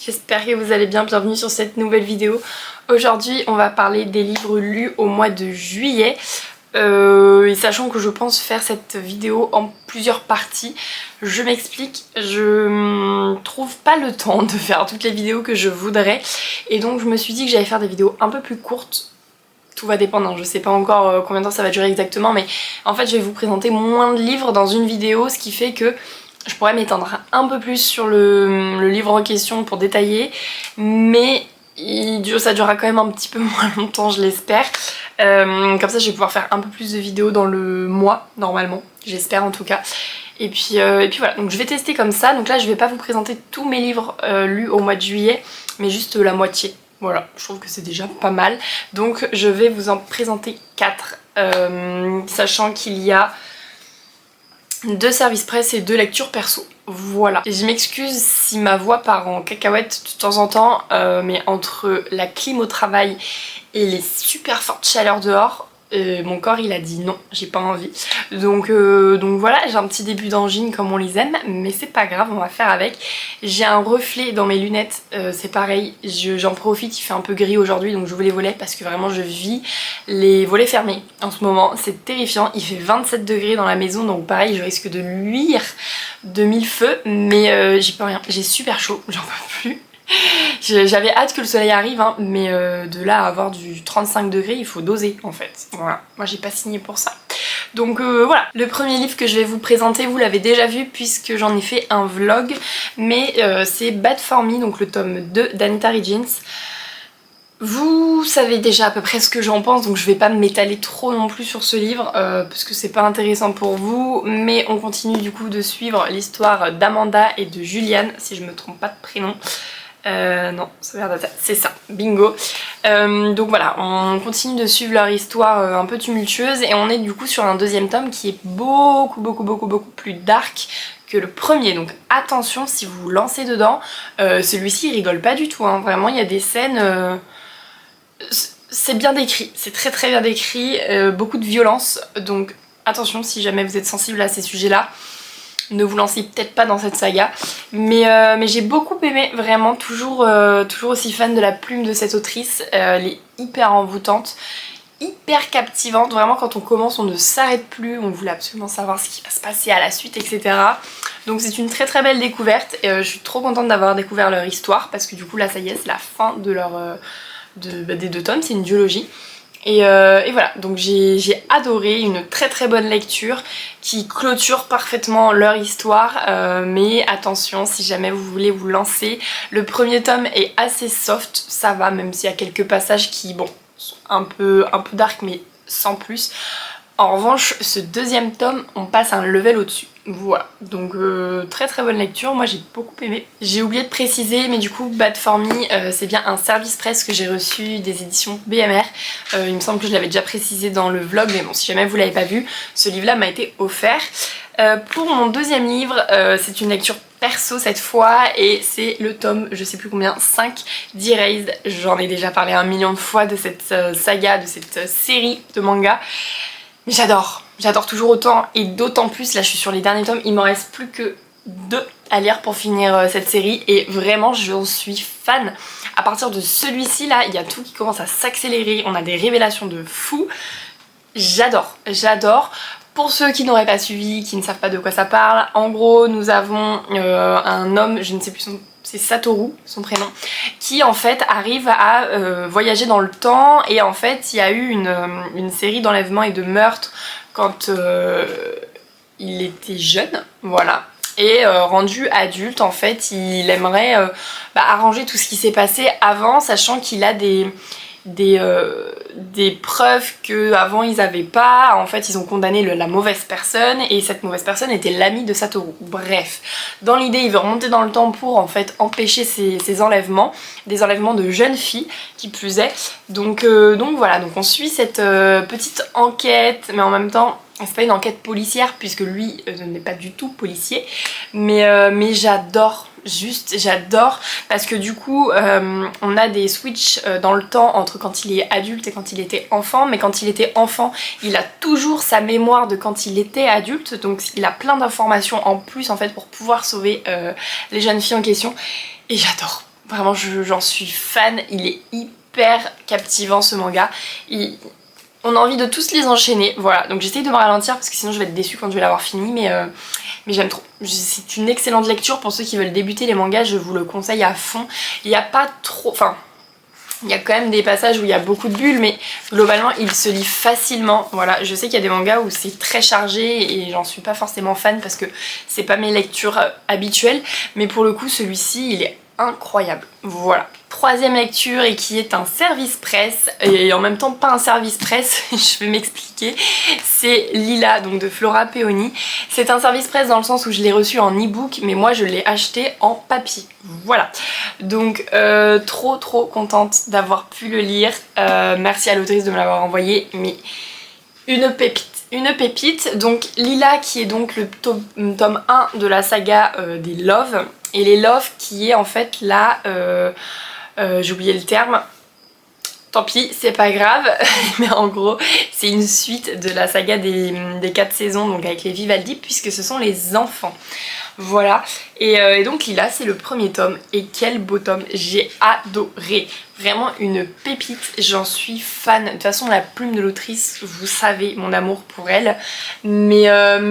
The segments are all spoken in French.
j'espère que vous allez bien, bienvenue sur cette nouvelle vidéo. Aujourd'hui on va parler des livres lus au mois de juillet. Et sachant que je pense faire cette vidéo en plusieurs parties, je m'explique, je trouve pas le temps de faire toutes les vidéos que je voudrais. Et donc je me suis dit que j'allais faire des vidéos un peu plus courtes. Tout va dépendre, hein. Je sais pas encore combien de temps ça va durer exactement, mais en fait je vais vous présenter moins de livres dans une vidéo, ce qui fait que je pourrais m'étendre un peu plus sur le livre en question pour détailler, mais ça durera quand même un petit peu moins longtemps, je l'espère. Comme ça je vais pouvoir faire un peu plus de vidéos dans le mois, normalement, j'espère en tout cas. Et puis voilà, donc je vais tester comme ça. Donc là je vais pas vous présenter tous mes livres lus au mois de juillet, mais juste la moitié. Voilà, je trouve que c'est déjà pas mal. Donc je vais vous en présenter 4, sachant qu'il y a 2 services presse et 2 lectures perso. Voilà. Et je m'excuse si ma voix part en cacahuète de temps en temps, mais entre la clim au travail et les super fortes chaleurs dehors, mon corps il a dit non, j'ai pas envie. Donc voilà, j'ai un petit début d'angine comme on les aime, mais c'est pas grave, on va faire avec. J'ai un reflet dans mes lunettes, c'est pareil, j'en profite, il fait un peu gris aujourd'hui donc j'ouvre les volets parce que vraiment je vis les volets fermés en ce moment, c'est terrifiant. Il fait 27 degrés dans la maison donc pareil, je risque de luire de mille feux, mais j'y peux rien, j'ai super chaud, j'en peux plus. J'avais hâte que le soleil arrive, hein, mais de là à avoir du 35 degrés, il faut doser en fait. Voilà, moi j'ai pas signé pour ça. Donc voilà, le premier livre que je vais vous présenter, vous l'avez déjà vu puisque j'en ai fait un vlog, mais c'est Bad for Me, donc le tome 2 d'Anita Reigens. Vous savez déjà à peu près ce que j'en pense, donc je vais pas m'étaler trop non plus sur ce livre parce que c'est pas intéressant pour vous, mais on continue du coup de suivre l'histoire d'Amanda et de Juliane, si je me trompe pas de prénom. Non, c'est ça, bingo. Donc voilà, on continue de suivre leur histoire un peu tumultueuse et on est du coup sur un deuxième tome qui est beaucoup plus dark que le premier. Donc attention si vous vous lancez dedans, celui-ci il rigole pas du tout, hein. Vraiment il y a des scènes... c'est bien décrit, c'est très bien décrit, beaucoup de violence, donc attention si jamais vous êtes sensible à ces sujets-là. Ne vous lancez peut-être pas dans cette saga, mais j'ai beaucoup aimé, vraiment, toujours aussi fan de la plume de cette autrice. Elle est hyper envoûtante, hyper captivante, vraiment quand on commence on ne s'arrête plus, on voulait absolument savoir ce qui va se passer à la suite, etc. Donc c'est une très belle découverte, et je suis trop contente d'avoir découvert leur histoire, parce que du coup là ça y est, c'est la fin de des 2 tomes, c'est une duologie. Et voilà, donc j'ai adoré, une très bonne lecture qui clôture parfaitement leur histoire, mais attention si jamais vous voulez vous lancer, le premier tome est assez soft, ça va, même s'il y a quelques passages qui, bon, sont un peu dark mais sans plus. En revanche, ce deuxième tome, on passe un level au-dessus. Voilà, donc très bonne lecture, moi j'ai beaucoup aimé. J'ai oublié de préciser, mais du coup Bad for Me, c'est bien un service presse que j'ai reçu des éditions BMR. Il me semble que je l'avais déjà précisé dans le vlog, mais bon, si jamais vous l'avez pas vu, ce livre-là m'a été offert. Pour mon deuxième livre, c'est une lecture perso cette fois, et c'est le tome, je sais plus combien, 5 d'Erased. J'en ai déjà parlé 1 million de fois de cette saga, de cette série de manga. Mais j'adore toujours autant, et d'autant plus, là je suis sur les derniers tomes, il m'en reste plus que 2 à lire pour finir cette série, et vraiment j'en suis fan. À partir de celui-ci là, il y a tout qui commence à s'accélérer, on a des révélations de fou. J'adore. Pour ceux qui n'auraient pas suivi, qui ne savent pas de quoi ça parle, en gros nous avons un homme, je ne sais plus c'est Satoru, son prénom, qui en fait arrive à voyager dans le temps, et en fait il y a eu une série d'enlèvements et de meurtres quand il était jeune, voilà. Et rendu adulte, en fait, il aimerait arranger tout ce qui s'est passé avant, sachant qu'il a des preuves qu'avant ils avaient pas. En fait ils ont condamné la mauvaise personne, et cette mauvaise personne était l'ami de Satoru. Bref, dans l'idée il veut remonter dans le temps pour en fait empêcher ces enlèvements, des enlèvements de jeunes filles qui plus est. Donc voilà, donc on suit cette petite enquête, mais en même temps c'est pas une enquête policière puisque lui n'est pas du tout policier, mais j'adore. Juste j'adore, parce que du coup on a des switches dans le temps entre quand il est adulte et quand il était enfant, mais quand il était enfant il a toujours sa mémoire de quand il était adulte, donc il a plein d'informations en plus en fait pour pouvoir sauver les jeunes filles en question, et j'adore. Vraiment j'en suis fan, il est hyper captivant ce manga. On a envie de tous les enchaîner, voilà. Donc j'essaye de me ralentir parce que sinon je vais être déçue quand je vais l'avoir fini, mais j'aime trop. C'est une excellente lecture pour ceux qui veulent débuter les mangas, je vous le conseille à fond. Il n'y a pas trop... Enfin, il y a quand même des passages où il y a beaucoup de bulles, mais globalement il se lit facilement. Voilà, je sais qu'il y a des mangas où c'est très chargé et j'en suis pas forcément fan parce que c'est pas mes lectures habituelles, mais pour le coup celui-ci il est incroyable. Voilà. Troisième lecture et qui est un service presse et en même temps pas un service presse, je vais m'expliquer. C'est Lila, donc de Flora Peony. C'est un service presse dans le sens où je l'ai reçu en e-book, mais moi je l'ai acheté en papier. Voilà. Donc trop contente d'avoir pu le lire. Merci à l'autrice de me l'avoir envoyé, mais une pépite. Une pépite, donc Lila qui est donc le tome 1 de la saga des Love, et les Love qui est en fait là, j'ai oublié le terme, tant pis, c'est pas grave, mais en gros c'est une suite de la saga des 4 saisons, donc avec les Vivaldi, puisque ce sont les enfants. Voilà, et donc Lila c'est le premier tome, et quel beau tome, j'ai adoré, vraiment une pépite, j'en suis fan. De toute façon la plume de l'autrice, vous savez mon amour pour elle, mais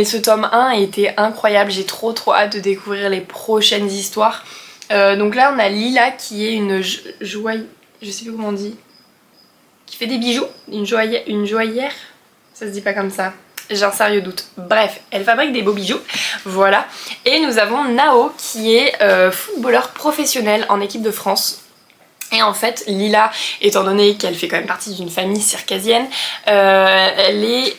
ce tome 1 était incroyable, j'ai trop hâte de découvrir les prochaines histoires. Donc là on a Lila qui est une joailleuse, je sais plus comment on dit, qui fait des bijoux, une joaillère, ça se dit pas comme ça. J'ai un sérieux doute. Bref, elle fabrique des beaux bijoux, voilà. Et nous avons Nao qui est footballeur professionnel en équipe de France. Et en fait, Lila, étant donné qu'elle fait quand même partie d'une famille circassienne, elle est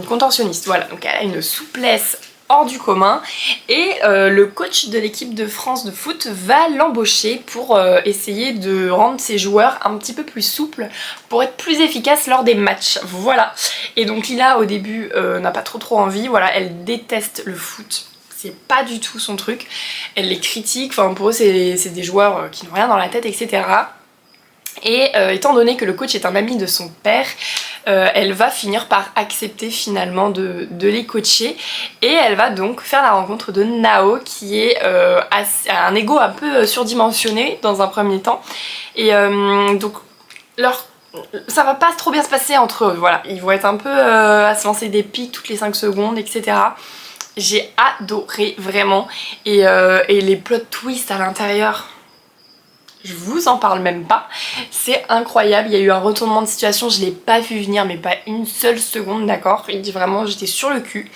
contorsionniste, voilà. Donc elle a une souplesse hors du commun et le coach de l'équipe de France de foot va l'embaucher pour essayer de rendre ses joueurs un petit peu plus souples pour être plus efficaces lors des matchs, voilà. Et donc Lila au début n'a pas trop envie, voilà, elle déteste le foot, c'est pas du tout son truc, elle les critique, enfin pour eux c'est des joueurs qui n'ont rien dans la tête, etc. Et étant donné que le coach est un ami de son père, elle va finir par accepter finalement de les coacher, et elle va donc faire la rencontre de Nao qui est a un ego un peu surdimensionné dans un premier temps, et donc ça va pas trop bien se passer entre eux, voilà, ils vont être un peu à se lancer des pics toutes les 5 secondes, etc. J'ai adoré vraiment, et les plot twists à l'intérieur, je vous en parle même pas, c'est incroyable. Il y a eu un retournement de situation, je l'ai pas vu venir, mais pas une seule seconde, d'accord. Vraiment j'étais sur le cul,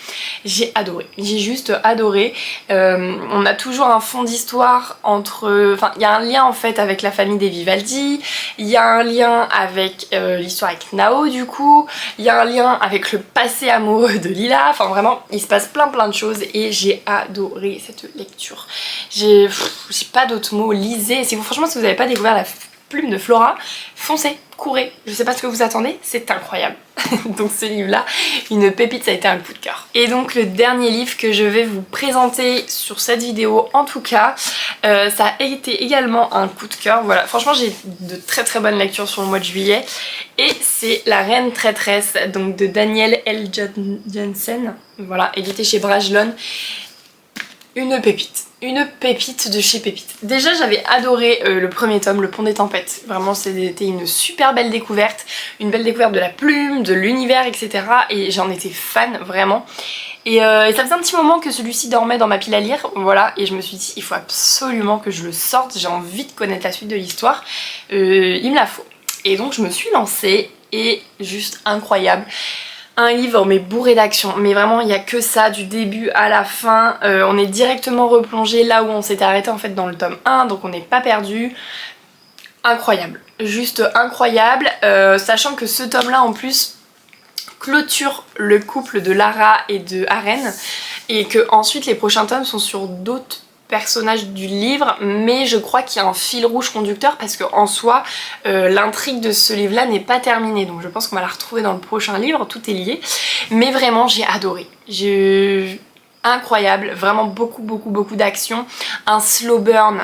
j'ai adoré, j'ai juste adoré. On a toujours un fond d'histoire entre, enfin il y a un lien en fait avec la famille des Vivaldi, il y a un lien avec l'histoire avec Nao du coup, il y a un lien avec le passé amoureux de Lila, enfin vraiment il se passe plein de choses et j'ai adoré cette lecture. J'ai pas d'autres mots, lisez, franchement si vous n'avez pas découvert la plume de Flora, foncez, courez, je sais pas ce que vous attendez, c'est incroyable. Donc ce livre là, une pépite, ça a été un coup de cœur. Et donc le dernier livre que je vais vous présenter sur cette vidéo en tout cas, ça a été également un coup de cœur, voilà, franchement j'ai de très bonnes lectures sur le mois de juillet, et c'est La Reine Traîtresse, donc de Daniel L. Jensen, voilà, édité chez Brajlon. Une pépite de chez pépite. Déjà j'avais adoré le premier tome, Le Pont des Tempêtes, vraiment c'était une super belle découverte, une belle découverte de la plume, de l'univers, etc. Et j'en étais fan vraiment. Et ça faisait un petit moment que celui-ci dormait dans ma pile à lire, voilà, et je me suis dit il faut absolument que je le sorte, j'ai envie de connaître la suite de l'histoire, il me la faut. Et donc je me suis lancée, et juste incroyable. Un livre mais bourré d'action, mais vraiment il n'y a que ça du début à la fin, on est directement replongé là où on s'était arrêté en fait dans le tome 1, donc on n'est pas perdu. Incroyable, juste incroyable, sachant que ce tome là en plus clôture le couple de Lara et de Aren, et que ensuite les prochains tomes sont sur d'autres personnages du livre, mais je crois qu'il y a un fil rouge conducteur parce qu'en soi l'intrigue de ce livre là n'est pas terminée, donc je pense qu'on va la retrouver dans le prochain livre, tout est lié, mais vraiment j'ai adoré, incroyable, vraiment beaucoup d'action, un slow burn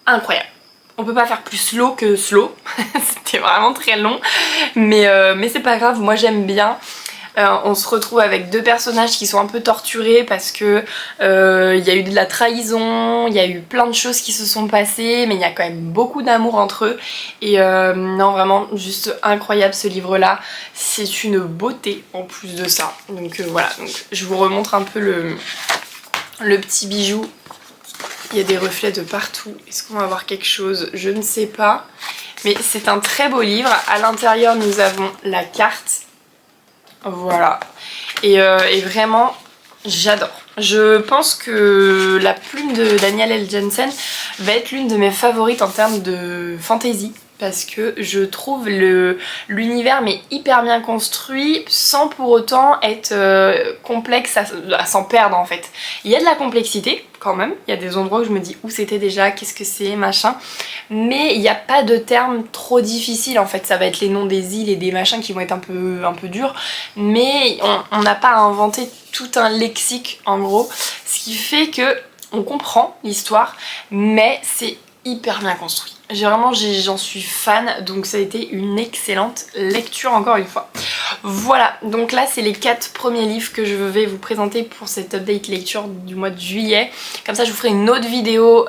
incroyable. On peut pas faire plus slow que slow, c'était vraiment très long, mais c'est pas grave, moi j'aime bien. On se retrouve avec deux personnages qui sont un peu torturés parce que il y a eu de la trahison, il y a eu plein de choses qui se sont passées, mais il y a quand même beaucoup d'amour entre eux. Et non, vraiment juste incroyable ce livre-là. C'est une beauté en plus de ça. Donc voilà, donc je vous remontre un peu le petit bijou. Il y a des reflets de partout. Est-ce qu'on va voir quelque chose? Je ne sais pas. Mais c'est un très beau livre. À l'intérieur, nous avons la carte. Voilà. Et vraiment, j'adore. Je pense que la plume de Daniel L. Jensen va être l'une de mes favorites en termes de fantasy. Parce que je trouve l'univers mais hyper bien construit sans pour autant être complexe à s'en perdre en fait. Il y a de la complexité quand même, il y a des endroits où je me dis où c'était déjà, qu'est-ce que c'est, machin, mais il n'y a pas de termes trop difficiles en fait, ça va être les noms des îles et des machins qui vont être un peu durs, mais on n'a pas à inventer tout un lexique en gros, ce qui fait que on comprend l'histoire, mais c'est hyper bien construit. J'en suis fan, donc ça a été une excellente lecture encore une fois. Voilà, donc là c'est les 4 premiers livres que je vais vous présenter pour cette update lecture du mois de juillet. Comme ça je vous ferai une autre vidéo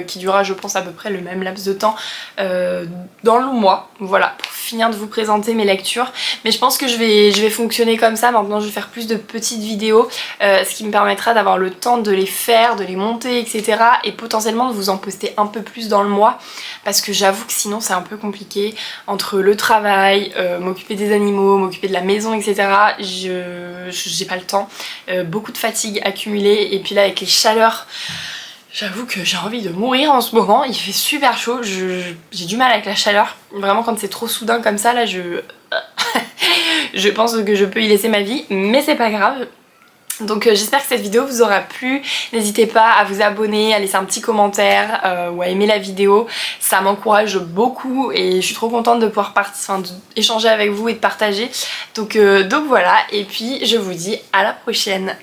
qui durera je pense à peu près le même laps de temps dans le mois, voilà, pour finir de vous présenter mes lectures. Mais je pense que je vais fonctionner comme ça, maintenant je vais faire plus de petites vidéos, ce qui me permettra d'avoir le temps de les faire, de les monter, etc. Et potentiellement de vous en poster un peu plus dans le mois. Parce que j'avoue que sinon c'est un peu compliqué entre le travail, m'occuper des animaux, m'occuper de la maison, etc. J'ai pas le temps, beaucoup de fatigue accumulée et puis là avec les chaleurs, j'avoue que j'ai envie de mourir en ce moment, il fait super chaud, j'ai du mal avec la chaleur, vraiment quand c'est trop soudain comme ça là je pense que je peux y laisser ma vie, mais c'est pas grave. Donc j'espère que cette vidéo vous aura plu, n'hésitez pas à vous abonner, à laisser un petit commentaire ou à aimer la vidéo, ça m'encourage beaucoup et je suis trop contente de pouvoir échanger avec vous et de partager. Donc voilà, et puis je vous dis à la prochaine.